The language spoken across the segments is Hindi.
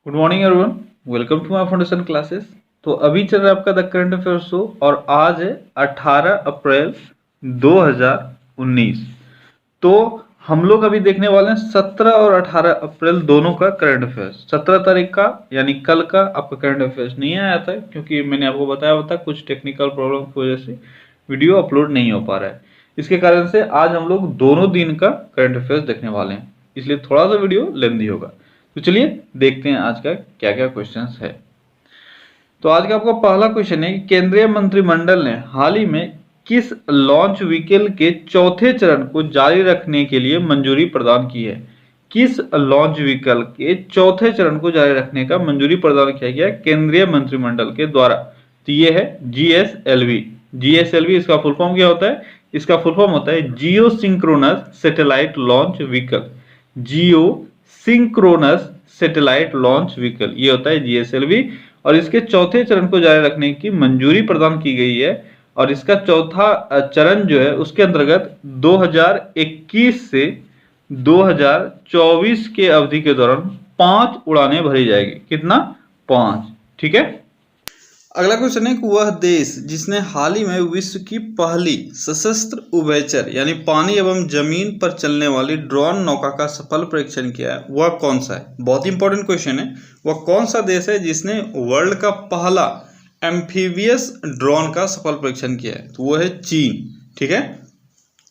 Good morning everyone, welcome to my foundation classes. तो अभी चल रहा है आपका द करंट अफेयर शो और आज है 18 अप्रैल 2019। तो हम लोग अभी देखने वाले हैं 17 और 18 अप्रैल दोनों का करंट अफेयर्स। 17 तारीख का यानी कल का आपका करंट अफेयर्स नहीं आया था क्योंकि मैंने आपको बताया था कुछ टेक्निकल प्रॉब्लम की वजह से वीडियो अपलोड नहीं हो पा रहा है। इसके कारण से आज हम लोग दोनों दिन का करंट अफेयर्स देखने वाले हैं, इसलिए थोड़ा सा वीडियो लेंथी होगा। तो चलिए देखते हैं आज का क्या क्या क्वेश्चंस है। तो आज का आपका पहला क्वेश्चन है कि केंद्रीय मंत्रिमंडल ने हाल ही में किस लॉन्च व्हीकल के चौथे चरण को जारी रखने के लिए मंजूरी प्रदान की है। किस लॉन्च व्हीकल के चौथे चरण को जारी रखने का मंजूरी प्रदान किया गया केंद्रीय मंत्रिमंडल के द्वारा। तो ये है GSLV। GSLV इसका फुल फॉर्म क्या होता है? इसका फुल फॉर्म होता है जियो सिंक्रोनस सैटेलाइट लॉन्च व्हीकल। जियो सिंक्रोनस सैटेलाइट लॉन्च व्हीकल, ये होता है GSLV। और इसके चौथे चरण को जारी रखने की मंजूरी प्रदान की गई है। और इसका चौथा चरण जो है उसके अंतर्गत 2021 से 2024 के अवधि के दौरान 5 उड़ानें भरी जाएगी। कितना? 5। ठीक है। अगला क्वेश्चन है कि वह देश जिसने हाल ही में विश्व की पहली सशस्त्र उभयचर यानी पानी एवं जमीन पर चलने वाली ड्रोन नौका का सफल परीक्षण किया है वह कौन सा है? बहुत इंपॉर्टेंट क्वेश्चन है। वह कौन सा देश है जिसने वर्ल्ड का पहला एम्फीबियस ड्रोन का सफल परीक्षण किया है? तो वह है चीन। ठीक है।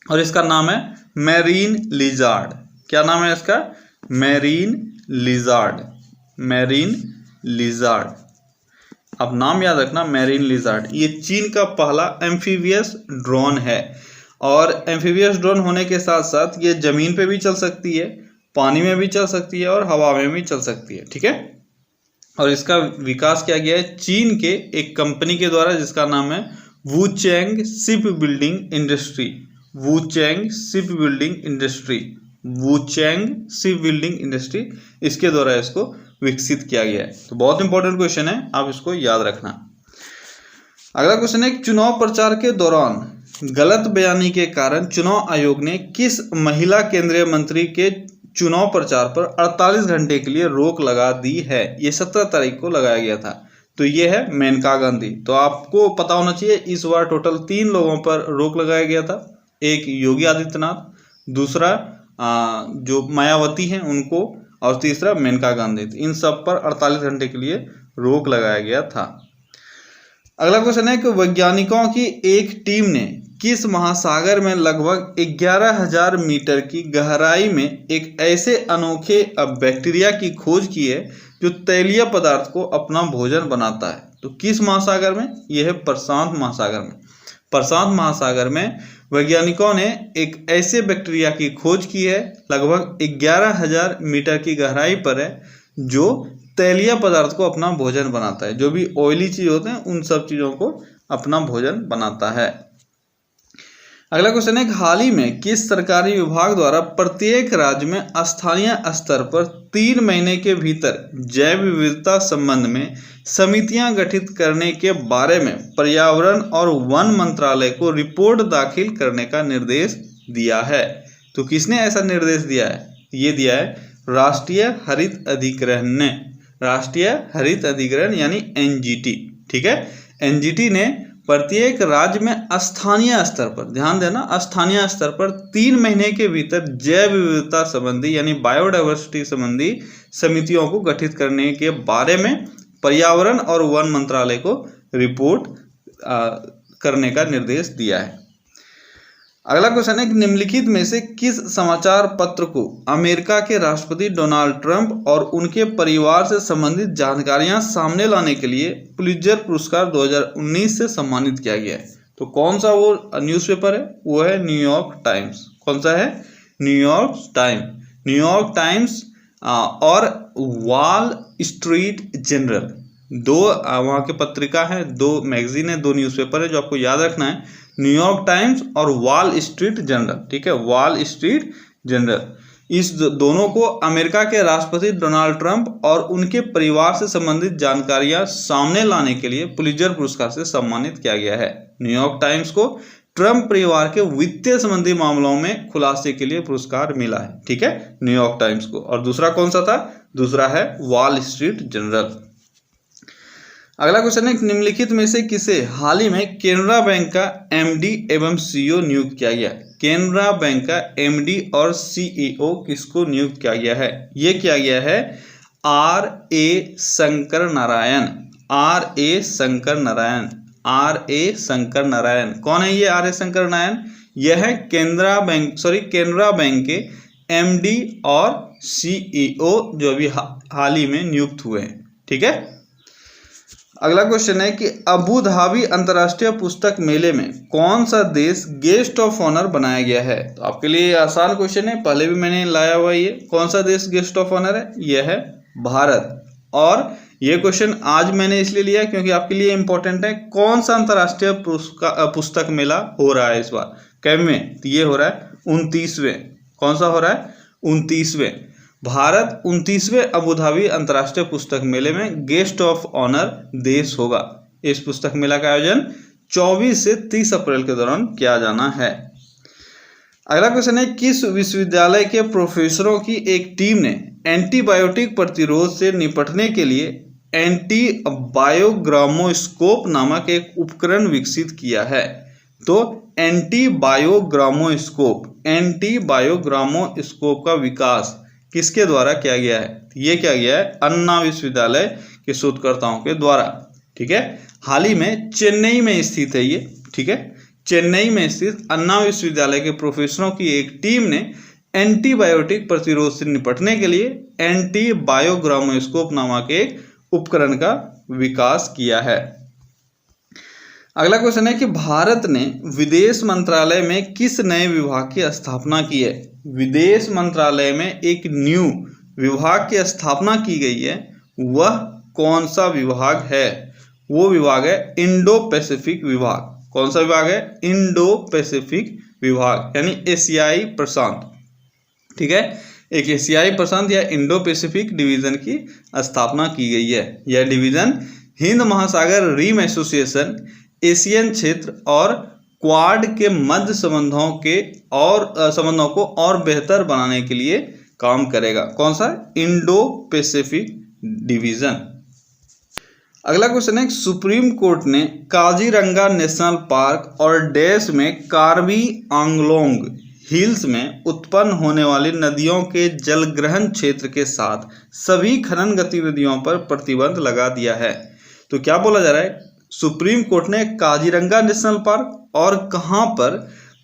और इसका नाम है मैरीन लिजार्ड। क्या नाम है इसका? Marine lizard. मैरीन लिजार्ड, अब नाम याद रखना, मैरीन लिजार्ड। ये चीन का पहला एम्फीबियस ड्रोन है। और एम्फीबियस ड्रोन होने के साथ साथ ये जमीन पे भी चल सकती है, पानी में भी चल सकती है और हवा में भी चल सकती है। ठीक है। और इसका विकास किया गया है चीन के एक कंपनी के द्वारा जिसका नाम है Wuchang ship building industry. Wuchang ship building industry. Wuchang ship building industry, इसके द्वारा इसको विकसित किया गया है। तो बहुत इंपॉर्टेंट क्वेश्चन है, आप इसको याद रखना। अगला क्वेश्चन है चुनाव प्रचार के दौरान गलत बयानी के कारण चुनाव आयोग ने किस महिला केंद्रीय मंत्री के चुनाव प्रचार पर 48 घंटे के लिए रोक लगा दी है? ये 17 तारीख को लगाया गया था। तो ये है मेनका गांधी। तो आपको पता होना चाहिए इस बार टोटल 3 लोगों पर रोक लगाया गया था। एक योगी आदित्यनाथ, दूसरा जो मायावती हैं उनको, और तीसरा मेनका गांधी। इन सब पर 48 घंटे के लिए रोक लगाया गया था। अगला क्वेश्चन है कि वैज्ञानिकों की एक टीम ने किस महासागर में लगभग 11,000 मीटर की गहराई में एक ऐसे अनोखे बैक्टीरिया की खोज की है जो तैलीय पदार्थ को अपना भोजन बनाता है? तो किस महासागर में? यह है प्रशांत महासागर में। प्रशांत महासागर में वैज्ञानिकों ने एक ऐसे बैक्टीरिया की खोज की है, लगभग 11,000 मीटर की गहराई पर है, जो तैलीय पदार्थ को अपना भोजन बनाता है। जो भी ऑयली चीज होते हैं उन सब चीजों को अपना भोजन बनाता है। अगला क्वेश्चन है हाल ही में किस सरकारी विभाग द्वारा प्रत्येक राज्य में स्थानीय स्तर पर 3 महीने के भीतर जैव विविधता संबंध में समितियां गठित करने के बारे में पर्यावरण और वन मंत्रालय को रिपोर्ट दाखिल करने का निर्देश दिया है? तो किसने ऐसा निर्देश दिया है? ये दिया है राष्ट्रीय हरित अधिकरण ने। राष्ट्रीय हरित अधिकरण यानी NGT। ठीक है। NGT ने प्रत्येक राज्य में स्थानीय स्तर पर, ध्यान देना, स्थानीय स्तर पर 3 महीने के भीतर जैव विविधता संबंधी यानी बायोडाइवर्सिटी संबंधी समितियों को गठित करने के बारे में पर्यावरण और वन मंत्रालय को रिपोर्ट करने का निर्देश दिया है। अगला क्वेश्चन है कि निम्नलिखित में से किस समाचार पत्र को अमेरिका के राष्ट्रपति डोनाल्ड ट्रंप और उनके परिवार से संबंधित जानकारियां सामने लाने के लिए पुलित्जर पुरस्कार 2019 से सम्मानित किया गया है? तो कौन सा वो न्यूज़पेपर है? वो है न्यूयॉर्क टाइम्स। कौन सा है? New York times. न्यूयॉर्क टाइम्स और वॉल स्ट्रीट जर्नल, दो वहाँ के पत्रिका है, 2 मैगजीन है, 2 न्यूज़पेपर है जो आपको याद रखना है, न्यूयॉर्क टाइम्स और वॉल स्ट्रीट जर्नल। ठीक है, वॉल स्ट्रीट जर्नल। इस दोनों को अमेरिका के राष्ट्रपति डोनाल्ड ट्रंप और उनके परिवार से संबंधित जानकारियां सामने लाने के लिए पुलित्जर पुरस्कार से सम्मानित किया गया है। न्यूयॉर्क टाइम्स को ट्रंप परिवार के वित्तीय संबंधी मामलों में खुलासे के लिए पुरस्कार मिला है। ठीक है, न्यूयॉर्क टाइम्स को। और दूसरा कौन सा था? दूसरा है वॉल स्ट्रीट जर्नल। अगला क्वेश्चन है, निम्नलिखित में से किसे हाल ही में केनरा बैंक का एमडी एवं सीईओ नियुक्त किया गया? केनरा बैंक का एमडी और सीईओ किसको नियुक्त किया गया है? ये किया गया है R A Shankar Narayan. R A Shankar Narayan. R A Shankar Narayan कौन है ये आर ए शंकर नारायण? यह है केनरा बैंक के एमडी और सीईओ जो अभी हाल ही में नियुक्त हुए हैं। ठीक है। अगला क्वेश्चन है कि अबू धाबी अंतर्राष्ट्रीय पुस्तक मेले में कौन सा देश गेस्ट ऑफ ऑनर बनाया गया है? तो आपके लिए आसान क्वेश्चन है, पहले भी मैंने लाया हुआ ये। कौन सा देश गेस्ट ऑफ ऑनर है? यह है भारत। और ये क्वेश्चन आज मैंने इसलिए लिया क्योंकि आपके लिए इंपॉर्टेंट है। कौन सा अंतर्राष्ट्रीय पुस्तक मेला हो रहा है इस बार? कैवें? तो ये हो रहा है 29वें। कौन सा हो रहा है? 29वें। भारत 29वें अबू धाबी अंतर्राष्ट्रीय पुस्तक मेले में गेस्ट ऑफ ऑनर देश होगा। इस पुस्तक मेला का आयोजन 24 से 30 अप्रैल के दौरान किया जाना है। अगला क्वेश्चन है, किस विश्वविद्यालय के प्रोफेसरों की एक टीम ने एंटीबायोटिक प्रतिरोध से निपटने के लिए एंटीबायोग्रामोस्कोप नामक एक उपकरण विकसित किया है? तो एंटीबायोग्रामोस्कोप का विकास किसके द्वारा किया गया है? ये किया गया है अन्ना विश्वविद्यालय के शोधकर्ताओं के द्वारा। ठीक है। हाल ही में चेन्नई में स्थित है ये। ठीक है। चेन्नई में स्थित अन्ना विश्वविद्यालय के प्रोफेसरों की एक टीम ने एंटीबायोटिक प्रतिरोध से निपटने के लिए एंटीबायोग्रामोस्कोप नामक एक उपकरण का विकास किया है। अगला क्वेश्चन है कि भारत ने विदेश मंत्रालय में किस नए विभाग की स्थापना की है? विदेश मंत्रालय में एक न्यू विभाग की स्थापना की गई है। वह कौन सा विभाग है? वो विभाग है इंडो पैसिफिक विभाग। कौन सा विभाग है? इंडो पैसिफिक विभाग, यानी एशियाई प्रशांत। ठीक है। एक एशियाई प्रशांत या इंडो पैसिफिक डिवीजन की स्थापना की गई है। यह डिवीजन हिंद महासागर रिम एसोसिएशन, एशियन क्षेत्र और क्वाड के मध्य संबंधों को और बेहतर बनाने के लिए काम करेगा। कौन सा? Indo Pacific division. अगला क्वेश्चन है, सुप्रीम कोर्ट ने काजीरंगा नेशनल पार्क और डैश में कार्बी आंगलोंग हिल्स में उत्पन्न होने वाली नदियों के जलग्रहण क्षेत्र के साथ सभी खनन गतिविधियों पर प्रतिबंध लगा दिया है। तो क्या बोला जा रहा है? सुप्रीम कोर्ट ने काजीरंगा नेशनल पार्क और कहां पर?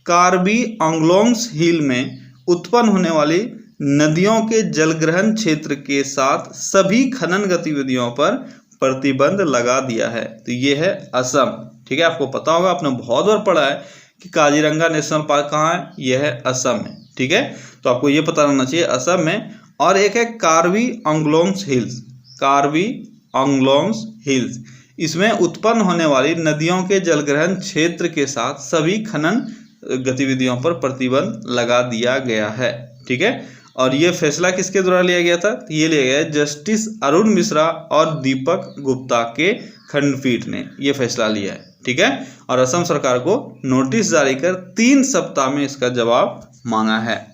कार्बी आंगलोंग्स हिल में उत्पन्न होने वाली नदियों के जलग्रहण क्षेत्र के साथ सभी खनन गतिविधियों पर प्रतिबंध लगा दिया है। तो ये है असम। ठीक है। आपको पता होगा, आपने बहुत बार पढ़ा है कि काजीरंगा नेशनल पार्क कहाँ है? यह है असम में। ठीक है। तो आपको ये पता रहना चाहिए असम में। और एक है कार्बी आंगलोंग्स हिल्स। कार्बी आंगलोंग्स हिल्स, इसमें उत्पन्न होने वाली नदियों के जलग्रहण क्षेत्र के साथ सभी खनन गतिविधियों पर प्रतिबंध लगा दिया गया है। ठीक है। और ये फैसला किसके द्वारा लिया गया था? ये लिया गया जस्टिस अरुण मिश्रा और दीपक गुप्ता के खंडपीठ ने ये फैसला लिया है। ठीक है। और असम सरकार को नोटिस जारी कर 3 सप्ताह में इसका जवाब मांगा है।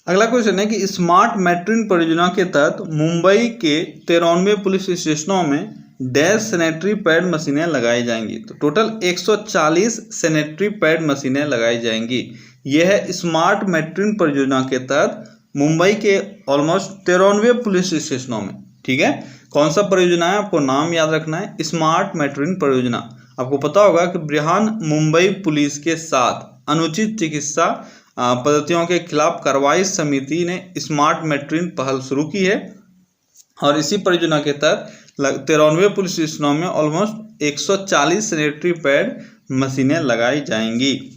अगला क्वेश्चन है कि स्मार्ट मैट्रिन परियोजना के तहत मुंबई के 93 पुलिस स्टेशनों में डैश सैनिटरी पैड मशीनें लगाई जाएंगी। तो टोटल 140 सैनिटरी पैड मशीनें लगाई जाएंगी। यह है स्मार्ट मैट्रिन परियोजना के तहत मुंबई के ऑलमोस्ट 93 पुलिस स्टेशनों में। ठीक है। कौन सा परियोजना है? आपको नाम याद रखना है, स्मार्ट मैट्रिन परियोजना। आपको पता होगा कि बृहन मुंबई पुलिस के साथ अनुचित चिकित्सा पद्धतियों के खिलाफ कार्रवाई समिति ने स्मार्ट मैट्रिन पहल शुरू की है और इसी परियोजना के तहत 93 पुलिस स्टेशनों में ऑलमोस्ट 140 सैनिटरी पैड मशीनें लगाई जाएंगी।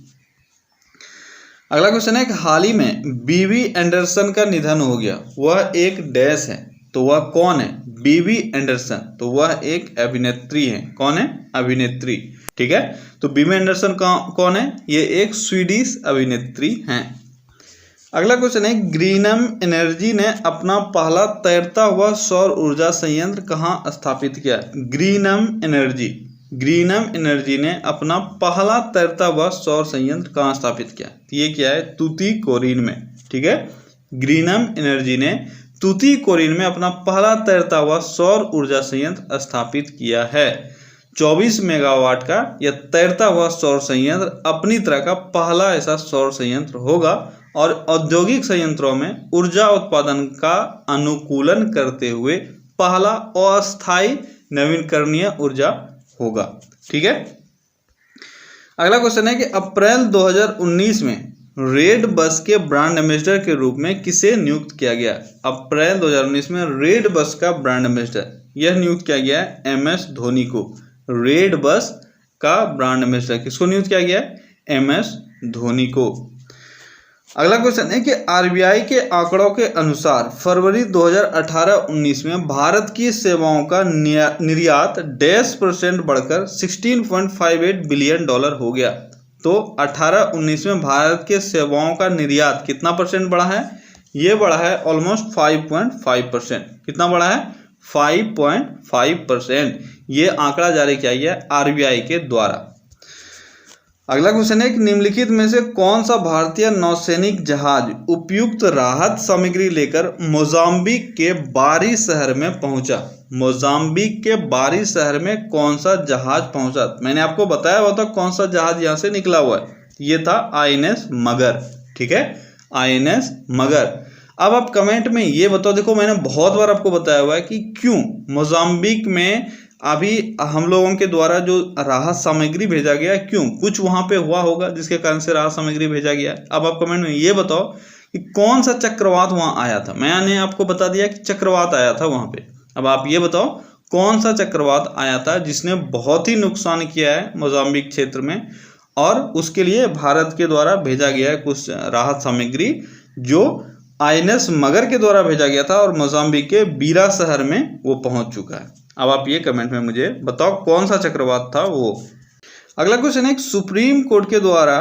अगला क्वेश्चन है कि हाल ही में बीबी एंडरसन का निधन हो गया। वह एक डैश है, तो वह कौन है? बीबी एंडरसन, तो वह एक अभिनेत्री है। कौन है? अभिनेत्री। ठीक है। तो बीबी एंडरसन कौन है? ये एक स्वीडिश अभिनेत्री हैं। अगला क्वेश्चन है, ग्रीनम एनर्जी ने अपना पहला तैरता हुआ सौर ऊर्जा संयंत्र कहाँ स्थापित किया? ग्रीनम एनर्जी ने अपना पहला तैरता हुआ सौर संयंत्र कहाँ स्थापित किया? ये क्या है? तूतीकोरिन में। ठीक है। ग्रीनम एनर्जी ने तूतीकोरिन में अपना पहला तैरता हुआ सौर ऊर्जा संयंत्र स्थापित किया है। 24 मेगावाट का यह तैरता हुआ सौर संयंत्र अपनी तरह का पहला ऐसा सौर संयंत्र होगा और औद्योगिक संयंत्रों में ऊर्जा उत्पादन का अनुकूलन करते हुए पहला अस्थायी नवीकरणीय ऊर्जा होगा। ठीक है, अगला क्वेश्चन है कि अप्रैल 2019 में रेड बस के ब्रांड एम्बेसडर के रूप में किसे नियुक्त किया गया? अप्रैल 2019 में रेड बस का ब्रांड एम्बेसडर यह नियुक्त किया गया है MS धोनी को। रेड बस का ब्रांड एम्बेसडर किसको नियुक्त किया गया है? MS धोनी को। अगला क्वेश्चन है कि RBI के आंकड़ों के अनुसार फरवरी 2018-19 में भारत की सेवाओं का निर्यात 10% बढ़कर $16.58 बिलियन हो गया। तो 18-19 में भारत के सेवाओं का निर्यात कितना परसेंट बढ़ा है? ये बढ़ा है ऑलमोस्ट 5.5%। कितना बढ़ा है? 5.5%। ये आंकड़ा जारी किया गया RBI के द्वारा। अगला क्वेश्चन है कि निम्नलिखित में से कौन सा भारतीय नौसैनिक जहाज उपयुक्त राहत सामग्री लेकर मोजाम्बिक के बारी शहर में पहुंचा? मोजाम्बिक के बारी शहर में कौन सा जहाज पहुंचा? मैंने आपको बताया हुआ था कौन सा जहाज यहां से निकला हुआ है, ये था INS मगर। ठीक है, INS मगर। अब आप कमेंट में ये बताओ, देखो मैंने बहुत बार आपको बताया हुआ है कि क्यों मोजाम्बिक में अभी हम लोगों के द्वारा जो राहत सामग्री भेजा गया है, क्यों कुछ वहां पे हुआ होगा जिसके कारण से राहत सामग्री भेजा गया है। अब आप कमेंट में ये बताओ कि कौन सा चक्रवात वहां आया था। मैंने आपको बता दिया कि चक्रवात आया था वहां पे। अब आप ये बताओ कौन सा चक्रवात आया था जिसने बहुत ही नुकसान किया है मोजाम्बिक क्षेत्र में, और उसके लिए भारत के द्वारा भेजा गया है कुछ राहत सामग्री जो INS मगर के द्वारा भेजा गया था और मोजाम्बिक के बीरा शहर में वो पहुंच चुका है। अब आप ये कमेंट में मुझे बताओ कौन सा चक्रवात था वो। अगला क्वेश्चन है सुप्रीम कोर्ट के द्वारा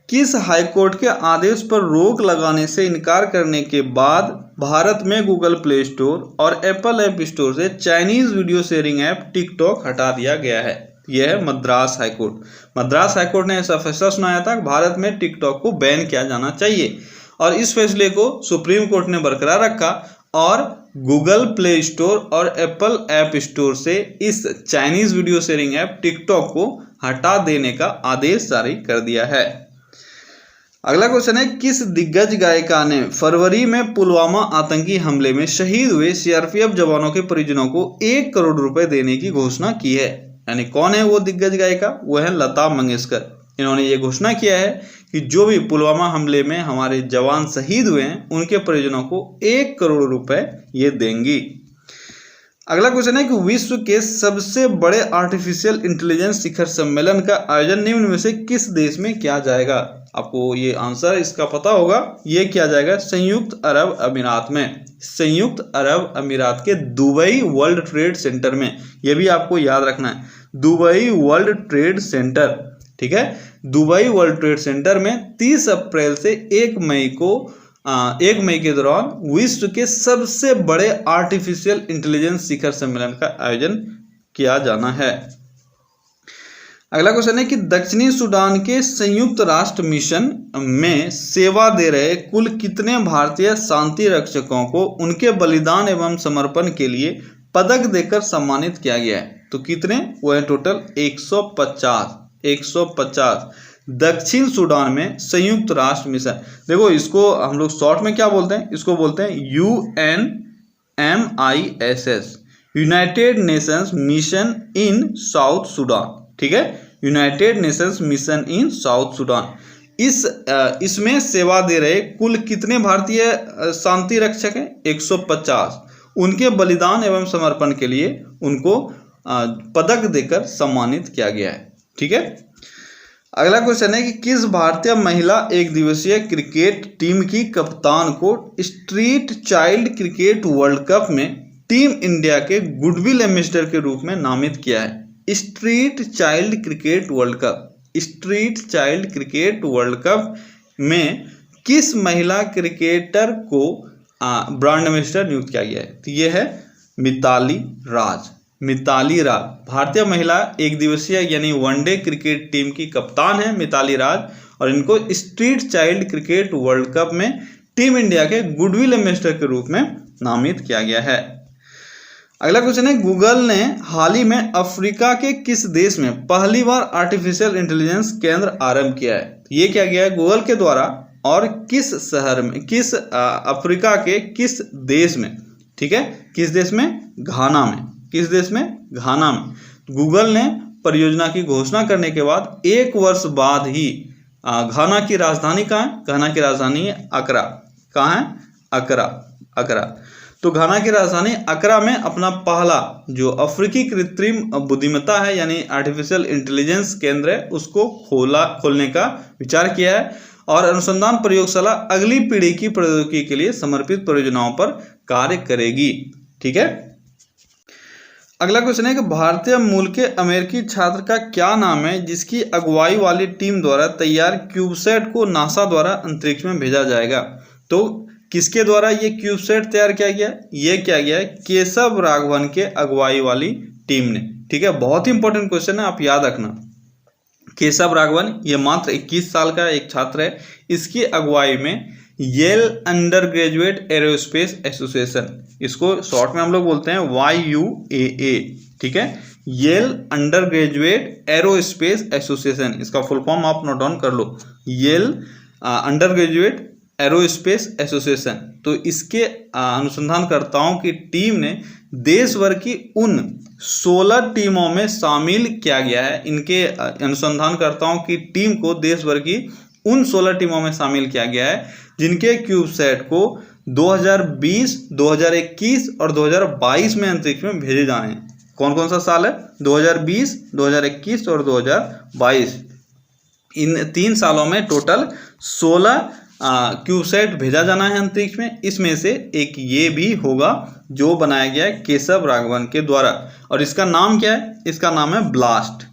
किस हाई कोर्ट के आदेश पर रोक लगाने से इनकार करने के बाद भारत में गूगल प्ले स्टोर और एप्पल ऐप स्टोर से Chinese video sharing app TikTok हटा दिया गया है? यह है मद्रास हाईकोर्ट। मद्रास हाईकोर्ट ने ऐसा फैसला सुनाया था कि भारत में टिकटॉक को बैन किया जाना चाहिए और इस फैसले को सुप्रीम कोर्ट ने बरकरार रखा और गूगल प्ले स्टोर और एप्पल ऐप स्टोर से इस Chinese video sharing app TikTok को हटा देने का आदेश जारी कर दिया है। अगला क्वेश्चन है किस दिग्गज गायिका ने फरवरी में पुलवामा आतंकी हमले में शहीद हुए CRPF जवानों के परिजनों को 1 करोड़ रुपए देने की घोषणा की है? यानी कौन है वो दिग्गज गायिका? वो है लता मंगेशकर। इन्होंने ये घोषणा किया है कि जो भी पुलवामा हमले में हमारे जवान शहीद हुए हैं उनके परिजनों को 1 करोड़ रुपए ये देंगी। अगला क्वेश्चन है कि विश्व के सबसे बड़े आर्टिफिशियल इंटेलिजेंस शिखर सम्मेलन का आयोजन निम्न में से किस देश में किया जाएगा? आपको ये आंसर इसका पता होगा। ये किया जाएगा संयुक्त अरब अमीरात में। संयुक्त अरब अमीरात के दुबई वर्ल्ड ट्रेड सेंटर में। ये भी आपको याद रखना है, दुबई वर्ल्ड ट्रेड सेंटर। ठीक है, दुबई वर्ल्ड ट्रेड सेंटर में 30 अप्रैल से 1 मई के दौरान विश्व के सबसे बड़े आर्टिफिशियल इंटेलिजेंस शिखर सम्मेलन का आयोजन किया जाना है। अगला क्वेश्चन है कि दक्षिणी सूडान के संयुक्त राष्ट्र मिशन में सेवा दे रहे कुल कितने भारतीय शांति रक्षकों को उनके बलिदान एवं समर्पण के लिए पदक देकर सम्मानित किया गया है? तो कितने? वो है टोटल 150। दक्षिण सूडान में संयुक्त राष्ट्र मिशन, देखो इसको हम लोग शॉर्ट में क्या बोलते हैं? इसको बोलते हैं UNMISS, United Nations mission in south Sudan. ठीक है, United Nations mission in south Sudan. इसमें सेवा दे रहे कुल कितने भारतीय शांति रक्षक हैं? 150। उनके बलिदान एवं समर्पण के लिए उनको पदक देकर सम्मानित किया गया है। ठीक है, अगला क्वेश्चन है कि किस भारतीय महिला एक दिवसीय क्रिकेट टीम की कप्तान को street child cricket world cup में टीम इंडिया के गुडविल एम्बेसडर के रूप में नामित किया है? Street child cricket world cup. Street child cricket world cup में किस महिला क्रिकेटर को ब्रांड एम्बेसडर नियुक्त किया गया है? तो ये है मिताली राज। मिताली राज भारतीय महिला एक दिवसीय यानी वनडे क्रिकेट टीम की कप्तान है मिताली राज, और इनको street child cricket world cup में टीम इंडिया के गुडविल एम्बेसडर के रूप में नामित किया गया है। अगला क्वेश्चन है, गूगल ने हाल ही में अफ्रीका के किस देश में पहली बार आर्टिफिशियल इंटेलिजेंस केंद्र आरंभ किया है? ये क्या गया है गूगल के द्वारा, और किस शहर में, किस अफ्रीका के किस देश में, ठीक है, किस देश में? घाना में। किस देश में? घाना में। गूगल ने परियोजना की घोषणा करने के बाद 1 वर्ष बाद ही घाना की राजधानी कहाँ है? घाना की राजधानी है अकरा। कहाँ है? अकरा। तो घाना की राजधानी अकरा में अपना पहला जो अफ्रीकी कृत्रिम बुद्धिमत्ता है यानी आर्टिफिशियल इंटेलिजेंस केंद्र है उसको खोलने का विचार किया है, और अनुसंधान प्रयोगशाला अगली पीढ़ी की प्रौद्योगिकी के लिए समर्पित परियोजनाओं पर कार्य करेगी। ठीक है। अगला क्वेश्चन है कि भारतीय मूल के अमेरिकी छात्र का क्या नाम है जिसकी अगुवाई वाली टीम द्वारा तैयार क्यूबसैट को नासा द्वारा अंतरिक्ष में भेजा जाएगा? तो किसके द्वारा ये क्यूबसैट तैयार किया गया? ये किया गया है केशव राघवन के अगुवाई वाली टीम ने। ठीक है, बहुत ही इंपॉर्टेंट क्वेश्चन है, आप याद रखना। केशव राघवन ये मात्र 21 साल का एक छात्र है। इसकी अगुवाई में Yale undergraduate aerospace association, इसको शॉर्ट में हम लोग बोलते हैं YUAA। ठीक है, Yale undergraduate aerospace association, इसका फुल फॉर्म आप नोट डाउन कर लो, Yale undergraduate aerospace association. तो इसके अनुसंधानकर्ताओं की टीम ने देश भर की उन 16 टीमों में शामिल किया गया है। इनके अनुसंधानकर्ताओं की टीम को देश भर की उन 16 टीमों में शामिल किया गया है जिनके क्यूबसैट को 2020, 2021 और 2022 में अंतरिक्ष में भेजे जाने हैं। कौन कौन सा साल है? 2020, 2021 और 2022। इन 3 सालों में टोटल 16 क्यूबसैट भेजा जाना है अंतरिक्ष में। इसमें से एक ये भी होगा जो बनाया गया है केशव राघवन के द्वारा, और इसका नाम क्या है? इसका नाम है ब्लास्ट।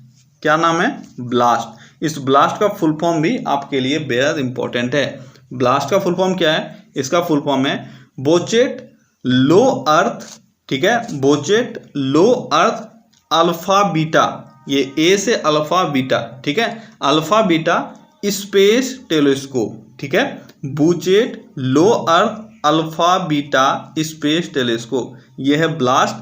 क्या नाम है? ब्लास्ट। इस ब्लास्ट का फुल फॉर्म भी आपके लिए बेहद इंपॉर्टेंट है। ब्लास्ट का फुल फॉर्म क्या है? इसका फुल फॉर्म है बोचेट लो अर्थ। ठीक है, बोचेट लो अर्थ अल्फा बीटा, ये ए से अल्फा बीटा। ठीक है, अल्फा बीटा स्पेस टेलीस्कोप। ठीक है, बोचेट लो अर्थ अल्फा बीटा स्पेस टेलीस्कोप, यह है ब्लास्ट,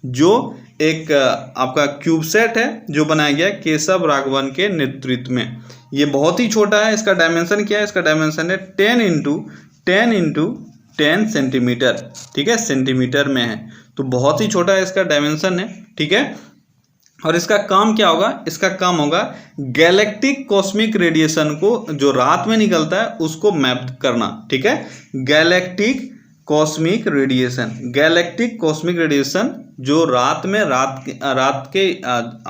जो एक आपका क्यूबसैट है जो बनाया गया केशव राघवन के नेतृत्व में। ये बहुत ही छोटा है। इसका डायमेंशन क्या है? इसका डायमेंशन है 10 × 10 सेंटीमीटर। ठीक है, सेंटीमीटर में है, तो बहुत ही छोटा है इसका डायमेंशन है। ठीक है, और इसका काम क्या होगा? इसका काम होगा गैलेक्टिक कॉस्मिक रेडिएशन को जो रात में निकलता है उसको मैप करना। ठीक है, गैलेक्टिक कॉस्मिक रेडिएशन जो रात के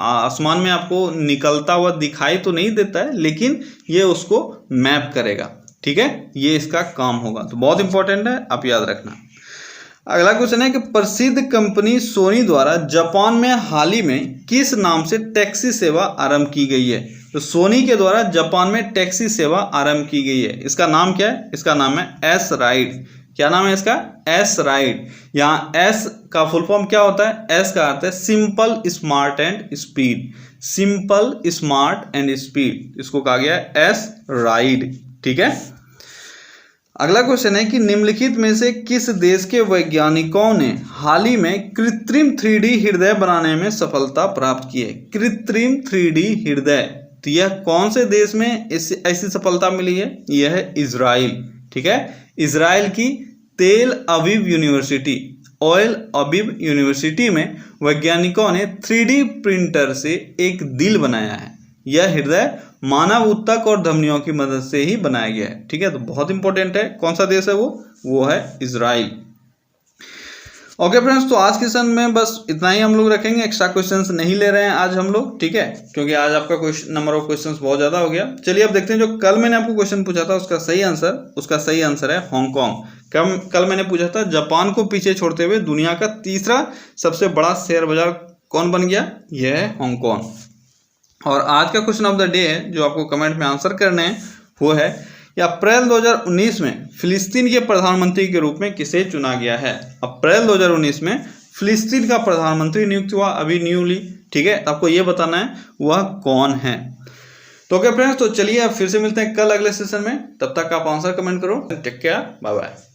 आसमान में आपको निकलता हुआ दिखाई तो नहीं देता है, लेकिन ये उसको मैप करेगा। ठीक है, ये इसका काम होगा। तो बहुत इंपॉर्टेंट है, आप याद रखना। अगला क्वेश्चन है कि प्रसिद्ध कंपनी सोनी द्वारा जापान में हाल ही में किस नाम से टैक्सी सेवा आरंभ की गई है? तो सोनी के द्वारा जापान में टैक्सी सेवा आरंभ की गई है। इसका नाम क्या है? इसका नाम है एस राइड। क्या नाम है इसका? S ride. यहाँ एस का फुल फॉर्म क्या होता है? एस का अर्थ है simple, smart and speed. Simple, smart and speed, इसको कहा गया है एस राइड। ठीक है। अगला क्वेश्चन है कि निम्नलिखित में से किस देश के वैज्ञानिकों ने हाल ही में कृत्रिम 3D हृदय बनाने में सफलता प्राप्त की है? कृत्रिम 3D हृदय, तो यह कौन से देश में ऐसी सफलता मिली है? यह है इजराइल। ठीक है, इजराइल की तेल अवीव यूनिवर्सिटी में वैज्ञानिकों ने 3D प्रिंटर से एक दिल बनाया है। यह हृदय मानव ऊतक और धमनियों की मदद से ही बनाया गया है। ठीक है, तो बहुत इंपॉर्टेंट है। कौन सा देश है वो है इजराइल। ओके फ्रेंड्स, तो आज के सेशन में बस इतना ही हम लोग रखेंगे। एक्स्ट्रा क्वेश्चंस नहीं ले रहे हैं आज हम लोग। ठीक है, क्योंकि आज आपका नंबर ऑफ क्वेश्चंस बहुत ज्यादा हो गया। चलिए अब देखते हैं, जो कल मैंने आपको क्वेश्चन पूछा था उसका सही आंसर है हांगकांग। कल मैंने पूछा था जापान को पीछे छोड़ते हुए दुनिया का तीसरा सबसे बड़ा शेयर बाजार कौन बन गया? यह है हांगकांग। और आज का क्वेश्चन ऑफ द डे है जो आपको कमेंट में आंसर करने हैं, वो है अप्रैल 2019 में फिलिस्तीन के प्रधानमंत्री के रूप में किसे चुना गया है? अप्रैल 2019 में फिलिस्तीन का प्रधानमंत्री नियुक्त हुआ अभी न्यूली। ठीक है, आपको ये बताना है वह कौन है। तो ओके फ्रेंड्स, तो चलिए अब फिर से मिलते हैं कल अगले सेशन में। तब तक आप आंसर कमेंट करो। Take care, bye bye.